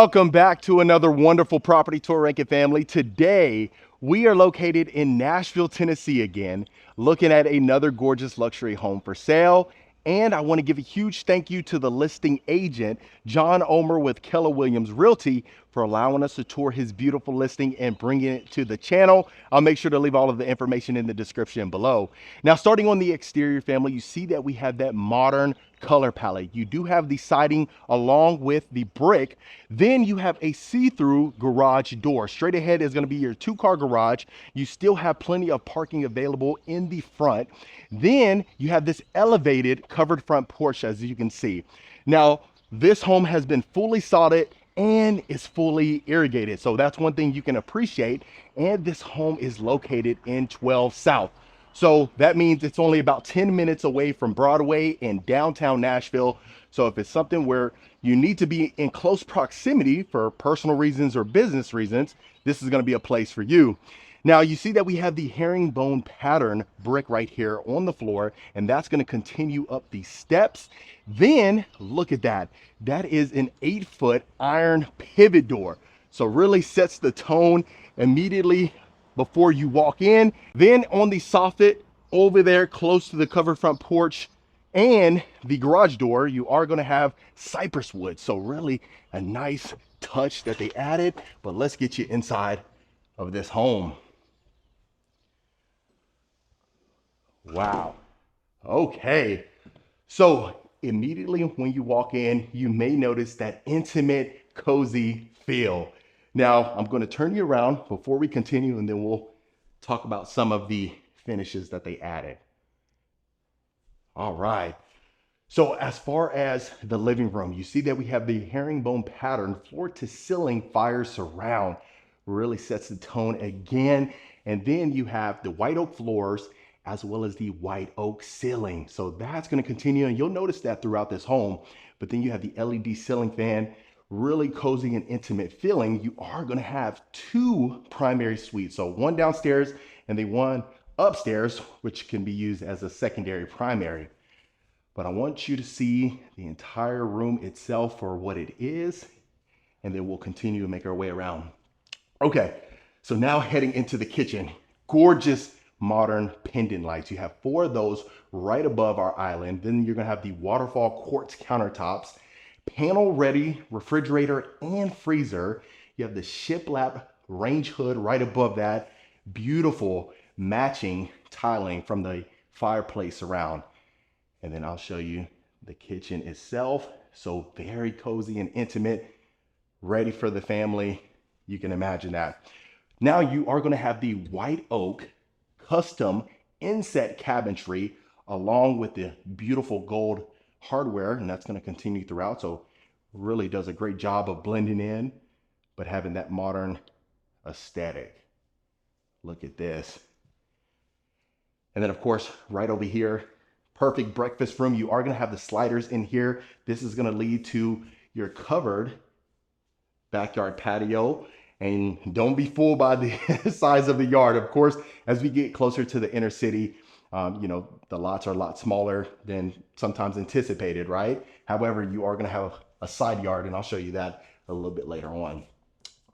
Welcome back to another wonderful property tour, Rankin family. Today, we are located in Nashville, Tennessee again, looking at another gorgeous luxury home for sale. And I want to give a huge thank you to the listing agent, John Omer with Keller Realty, for allowing us to tour his beautiful listing and bringing it to the channel. I'll make sure to leave all of the information in the description below. Now, starting on the exterior, family, you see that we have that modern color palette. You do have the siding along with the brick. Then you have a see-through garage door. Straight ahead is going to be your two-car garage. You still have plenty of parking available in the front. Then you have this elevated covered front porch, as you can see. Now, this home has been fully sodded and is fully irrigated. So that's one thing you can appreciate. And this home is located in 12 South. So that means it's only about 10 minutes away from Broadway in downtown Nashville. So if it's something where you need to be in close proximity for personal reasons or business reasons, this is going to be a place for you. Now you see that we have the herringbone pattern brick right here on the floor, and that's going to continue up the steps. Then look at that. That is an 8-foot iron pivot door. So really sets the tone immediately before you walk in. Then on the soffit over there close to the covered front porch and the garage door, you are going to have cypress wood. So really a nice touch that they added. But let's get you inside of this home. Wow. Okay. So immediately when you walk in, you may notice that intimate, cozy feel. Now, I'm going to turn you around before we continue, and then we'll talk about some of the finishes that they added. All right. So as far as the living room, you see that we have the herringbone pattern floor to ceiling fire surround. Really sets the tone again. And then you have the white oak floors as well as the white oak ceiling. So that's going to continue, and you'll notice that throughout this home. But then you have the LED ceiling fan, really cozy and intimate feeling. You are going to have two primary suites. So one downstairs and the one upstairs, which can be used as a secondary primary. But I want you to see the entire room itself for what it is, and then we'll continue to make our way around. Okay, so now heading into the kitchen. Gorgeous modern pendant lights. You have 4 of those right above our island. Then you're going to have the waterfall quartz countertops, panel ready refrigerator and freezer. You have the shiplap range hood right above that. Beautiful matching tiling from the fireplace around. And then I'll show you the kitchen itself. So very cozy and intimate, ready for the family. You can imagine that. Now you are going to have the white oak custom inset cabinetry along with the beautiful gold hardware, and that's going to continue throughout. So really does a great job of blending in, but having that modern aesthetic. Look at this. And then of course, right over here, perfect breakfast room. You are going to have the sliders in here. This is going to lead to your covered backyard patio. And don't be fooled by the size of the yard. Of course, as we get closer to the inner city, the lots are a lot smaller than sometimes anticipated, right? However, you are going to have a side yard, and I'll show you that a little bit later on.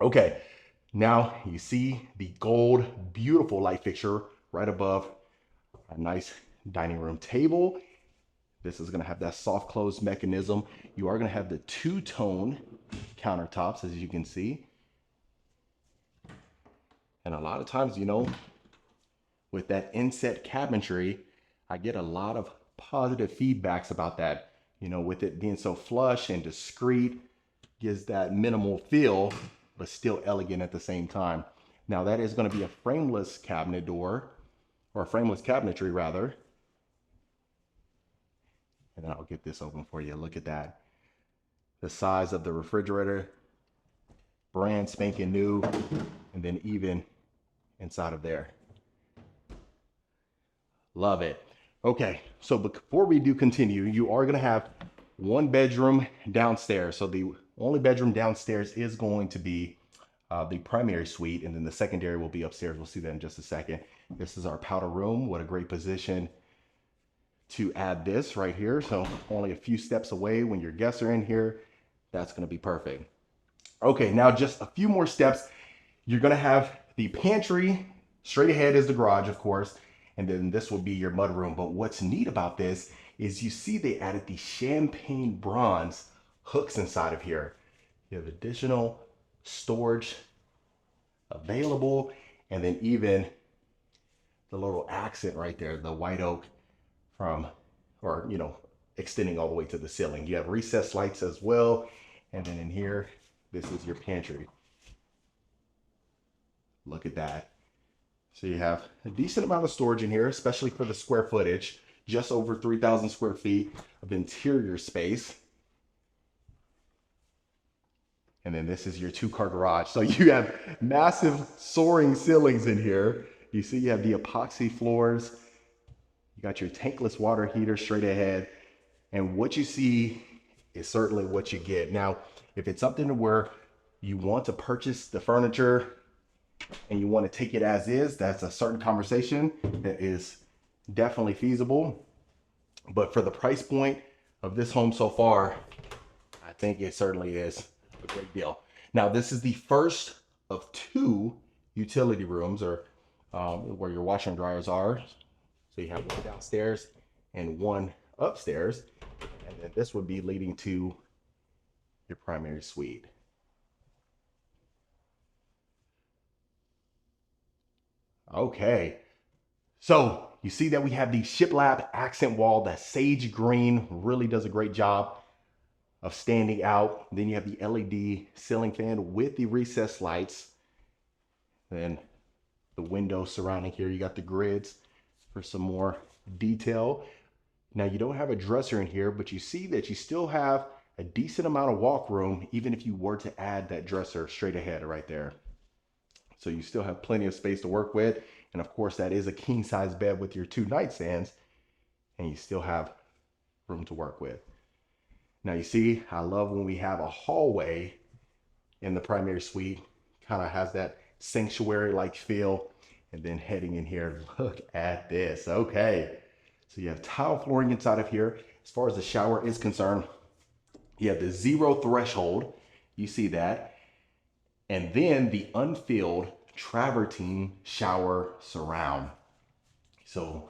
Okay, now you see the gold, beautiful light fixture right above a nice dining room table. This is going to have that soft close mechanism. You are going to have the two-tone countertops, as you can see. And a lot of times, with that inset cabinetry, I get a lot of positive feedbacks about that. With it being so flush and discreet, gives that minimal feel, but still elegant at the same time. Now that is going to be a frameless cabinet door, or frameless cabinetry rather. And then I'll get this open for you. Look at that. The size of the refrigerator, brand spanking new, and then even inside of there. Love it. Okay, so before we do continue, you are going to have one bedroom downstairs. So the only bedroom downstairs is going to be the primary suite, and then the secondary will be upstairs. We'll see that in just a second. This is our powder room. What a great position to add this right here. So only a few steps away when your guests are in here. That's going to be perfect. Okay, now just a few more steps. You're gonna have the pantry, straight ahead is the garage, of course, and then this will be your mudroom. But what's neat about this is you see they added the champagne bronze hooks inside of here. You have additional storage available, and then even the little accent right there, the white oak from, or extending all the way to the ceiling. You have recessed lights as well, and then in here, this is your pantry. Look at that. So you have a decent amount of storage in here, especially for the square footage, just over 3,000 square feet of interior space. And then this is your 2-car garage. So you have massive soaring ceilings in here. You see you have the epoxy floors. You got your tankless water heater straight ahead. And what you see is certainly what you get. Now, if it's something to where you want to purchase the furniture and you want to take it as is, that's a certain conversation that is definitely feasible. But for the price point of this home so far, I think it certainly is a great deal. Now, this is the first of 2 utility rooms, or where your washer and dryers are. So you have one downstairs and one upstairs. And then this would be leading to your primary suite. Okay, so you see that we have the shiplap accent wall. That sage green really does a great job of standing out. Then you have the LED ceiling fan with the recessed lights. Then the windows surrounding here, you got the grids for some more detail. Now you don't have a dresser in here, but you see that you still have a decent amount of walk room, even if you were to add that dresser straight ahead right there. So you still have plenty of space to work with. And of course, that is a king size bed with your 2 nightstands, and you still have room to work with. Now you see, I love when we have a hallway in the primary suite, kind of has that sanctuary-like feel. And then heading in here, look at this. Okay, so you have tile flooring inside of here. As far as the shower is concerned, you have the 0 threshold. You see that. And then the unfilled travertine shower surround. So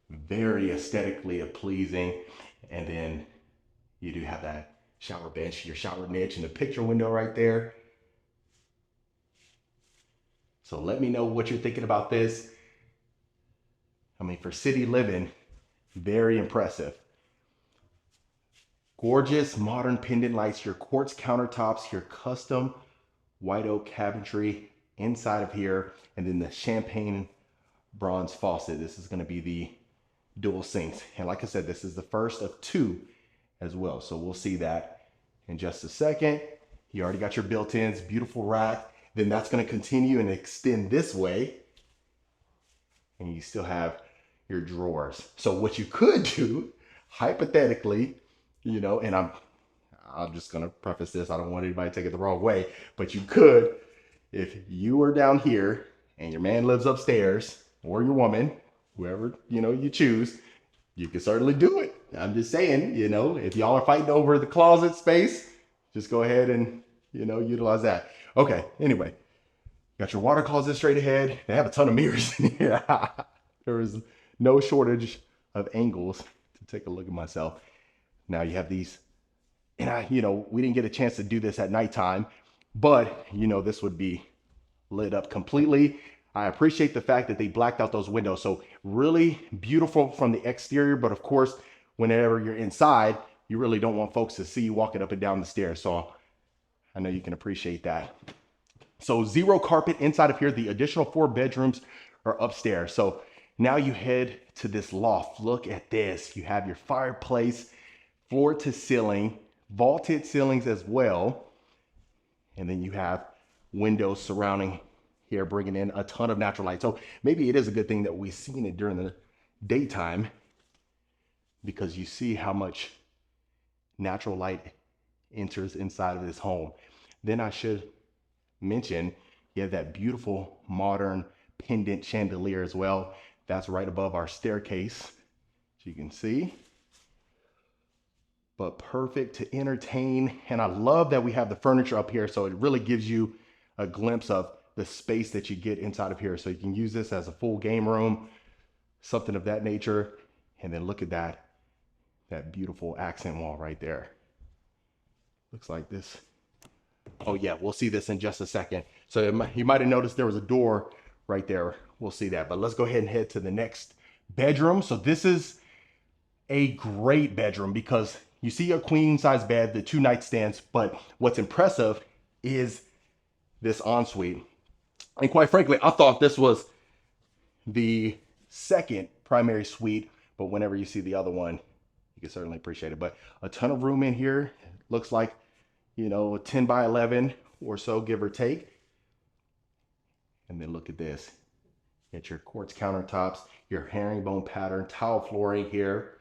very aesthetically pleasing. And then you do have that shower bench, your shower niche, and the picture window right there. So let me know what you're thinking about this. I mean, for city living, very impressive. Gorgeous modern pendant lights, your quartz countertops, your custom white oak cabinetry inside of here, and then the champagne bronze faucet. This is going to be the dual sinks. And like I said, this is the first of 2 as well. So we'll see that in just a second. You already got your built-ins, beautiful rack. Then that's going to continue and extend this way. And you still have your drawers. So what you could do, hypothetically, and I'm just gonna preface this, I don't want anybody to take it the wrong way, but you could, if you are down here and your man lives upstairs, or your woman, whoever you choose, you can certainly do it. I'm just saying, if y'all are fighting over the closet space, just go ahead and utilize that. Okay, anyway, got your water closet straight ahead. They have a ton of mirrors in here. There is no shortage of angles to take a look at myself. Now you have these, and we didn't get a chance to do this at nighttime, but this would be lit up completely. I appreciate the fact that they blacked out those windows. So really beautiful from the exterior, but of course, whenever you're inside, you really don't want folks to see you walking up and down the stairs. So I know you can appreciate that. So 0 carpet inside of here. The additional 4 bedrooms are upstairs. So now you head to this loft. Look at this. You have your fireplace, floor to ceiling, vaulted ceilings as well. And then you have windows surrounding here, bringing in a ton of natural light. So maybe it is a good thing that we've seen it during the daytime, because you see how much natural light enters inside of this home. Then I should mention, you have that beautiful modern pendant chandelier as well. That's right above our staircase, as you can see. but perfect to entertain. And I love that we have the furniture up here, so it really gives you a glimpse of the space that you get inside of here. So you can use this as a full game room, something of that nature. And then look at that beautiful accent wall right there. Looks like this. Oh yeah, we'll see this in just a second. So you might have noticed there was a door right there. We'll see that, but let's go ahead and head to the next bedroom. So this is a great bedroom because you see a queen size bed, the 2 nightstands, but what's impressive is this ensuite. And quite frankly, I thought this was the second primary suite, but whenever you see the other one, you can certainly appreciate it. But a ton of room in here. Looks like, 10 by 11 or so, give or take. And then look at this. Get your quartz countertops, your herringbone pattern tile flooring here.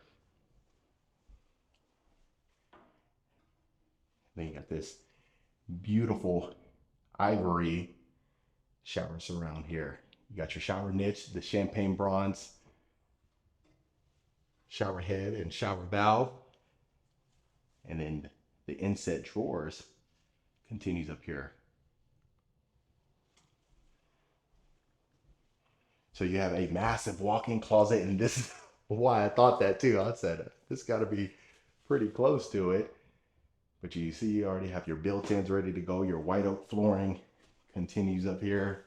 Then you got this beautiful ivory shower surround here. You got your shower niche, the champagne bronze shower head and shower valve. And then the inset drawers continues up here. So you have a massive walk-in closet, and this is why I thought that too. I said, this got to be pretty close to it. But you see, you already have your built-ins ready to go. Your white oak flooring continues up here.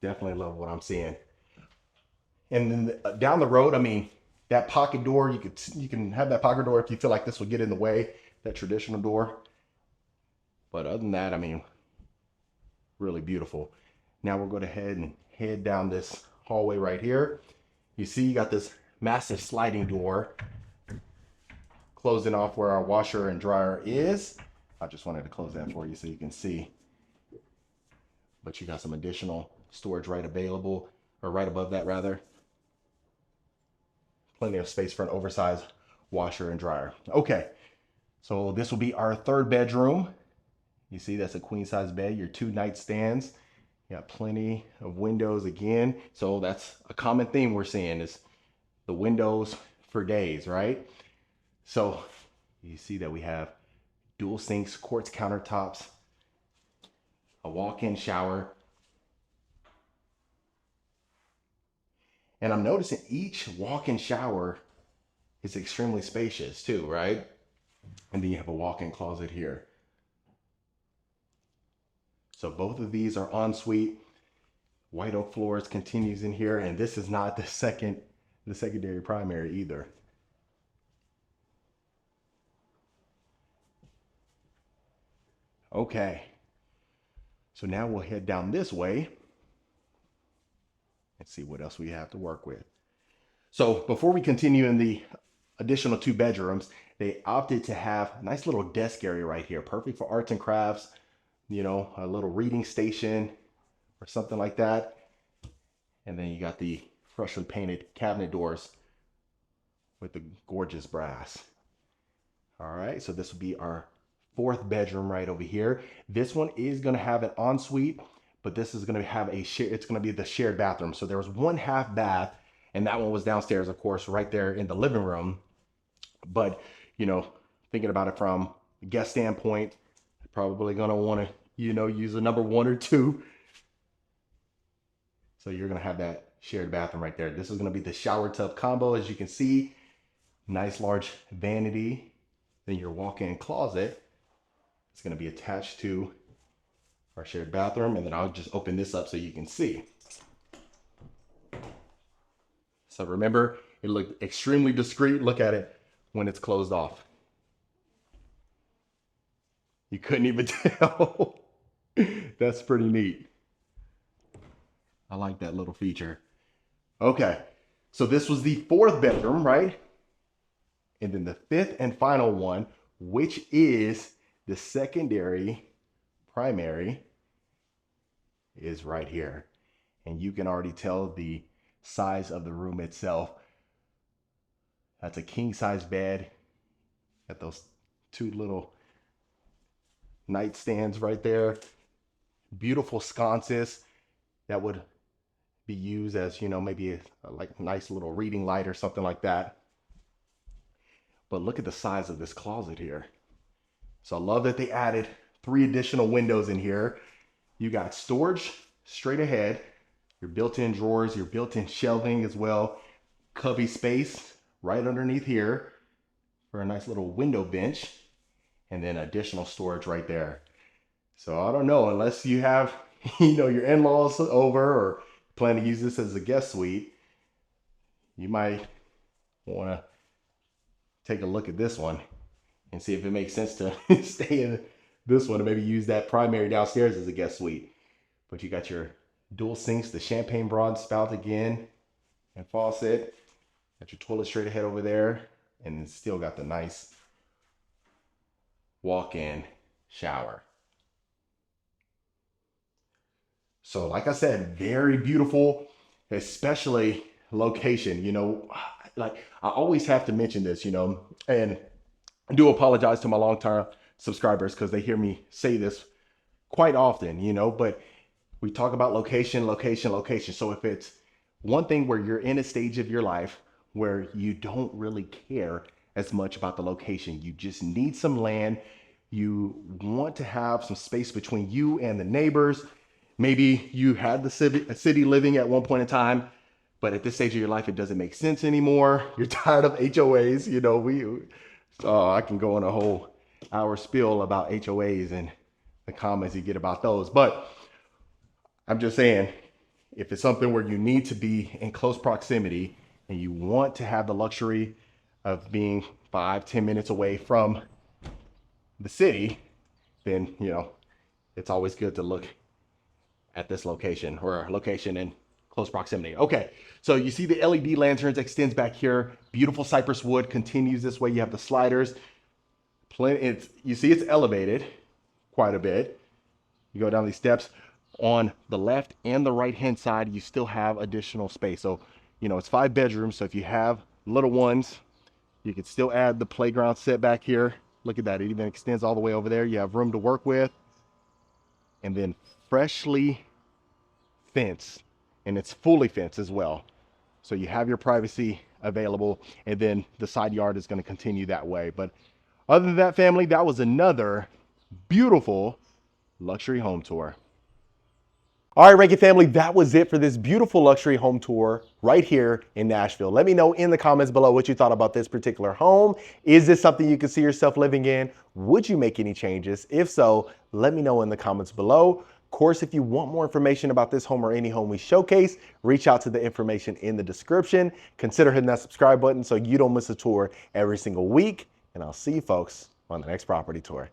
Definitely love what I'm seeing. And then down the road, I mean, that pocket door, you can have that pocket door if you feel like this will get in the way, that traditional door. But other than that, I mean, really beautiful. Now we're going to head and head down this hallway right here. You see, you got this massive sliding door closing off where our washer and dryer is. I just wanted to close that for you so you can see. But you got some additional storage right available, or right above that rather. Plenty of space for an oversized washer and dryer. Okay, so this will be our third bedroom. You see, that's a queen size bed, your 2 nightstands. You got plenty of windows again. So that's a common theme we're seeing is the windows for days, right? So you see that we have dual sinks, quartz countertops, a walk-in shower. And I'm noticing each walk-in shower is extremely spacious too, right? And then you have a walk-in closet here. So both of these are ensuite. White oak floors continues in here, and this is not the secondary primary either. Okay, so now we'll head down this way and see what else we have to work with. So before we continue in the additional 2 bedrooms, they opted to have a nice little desk area right here, perfect for arts and crafts, a little reading station or something like that. And then you got the freshly painted cabinet doors with the gorgeous brass. All right, so this will be our 4th bedroom right over here. This one is going to have an ensuite, but this is going to have it's going to be the shared bathroom. So there was 1 half bath, and that one was downstairs, of course, right there in the living room. But, thinking about it from a guest standpoint, probably going to want to, use a number 1 or 2. So you're going to have that shared bathroom right there. This is going to be the shower tub combo, as you can see. Nice large vanity. Then your walk-in closet is going to be attached to our shared bathroom. And then I'll just open this up so you can see. So remember, it looked extremely discreet. Look at it when it's closed off. You couldn't even tell. That's pretty neat. I like that little feature. Okay, so this was the 4th bedroom, right? And then the 5th and final one, which is the secondary primary, is right here. And you can already tell the size of the room itself. That's a king size bed. Got those 2 little nightstands right there. Beautiful sconces that would be used as, maybe like a nice little reading light or something like that. But look at the size of this closet here. So I love that they added 3 additional windows in here. You got storage straight ahead, your built-in drawers, your built-in shelving as well, cubby space right underneath here for a nice little window bench, and then additional storage right there. So I don't know, unless you have, your in-laws over or plan to use this as a guest suite, you might want to take a look at this one and see if it makes sense to stay in this one and maybe use that primary downstairs as a guest suite. But you got your dual sinks, the champagne bronze spout again, and faucet. Got your toilet straight ahead over there, and it's still got the nice walk-in shower. So like I said, very beautiful, especially location. Like I always have to mention this, and I do apologize to my long-term subscribers because they hear me say this quite often, but we talk about location, location, location. So if it's one thing where you're in a stage of your life where you don't really care as much about the location, you just need some land, you want to have some space between you and the neighbors. Maybe you had the city living at one point in time, but at this stage of your life, it doesn't make sense anymore. You're tired of HOAs. I can go on a whole hour spiel about HOAs and the comments you get about those. But I'm just saying, if it's something where you need to be in close proximity and you want to have the luxury of being 5-10 minutes away from the city, then, it's always good to look at this location or location in close proximity. Okay, so you see the LED lanterns extends back here. Beautiful cypress wood continues this way. You have the sliders. You see it's elevated quite a bit. You go down these steps. On the left and the right hand side, you still have additional space. So, it's 5 bedrooms. So if you have little ones, you could still add the playground set back here. Look at that. It even extends all the way over there. You have room to work with. And then freshly fenced, and it's fully fenced as well. So you have your privacy available, and then the side yard is going to continue that way. But other than that, family, that was another beautiful luxury home tour. All right, Rankin family, that was it for this beautiful luxury home tour right here in Nashville. Let me know in the comments below what you thought about this particular home. Is this something you could see yourself living in? Would you make any changes? If so, let me know in the comments below. Of course, if you want more information about this home or any home we showcase, reach out to the information in the description. Consider hitting that subscribe button so you don't miss a tour every single week. And I'll see you folks on the next property tour.